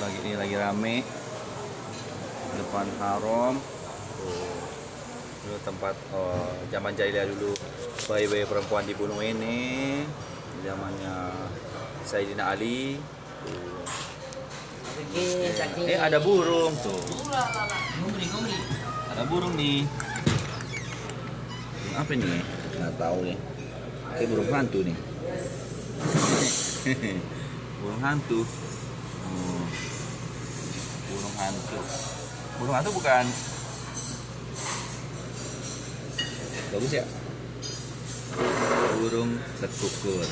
lagi rame depan haram. Tuh, dulu tempat zaman jahiliyah dulu bayi-bayi perempuan dibunuh ini zamannya Sayyidina Ali. Tuh. Ada burung tuh. Ada burung nih. Apa ini? Nggak tahu nih. Kayak burung hantu nih. Burung hantu. Burung hantu. Burung hantu bukan? Bagus ya? Burung tekukur.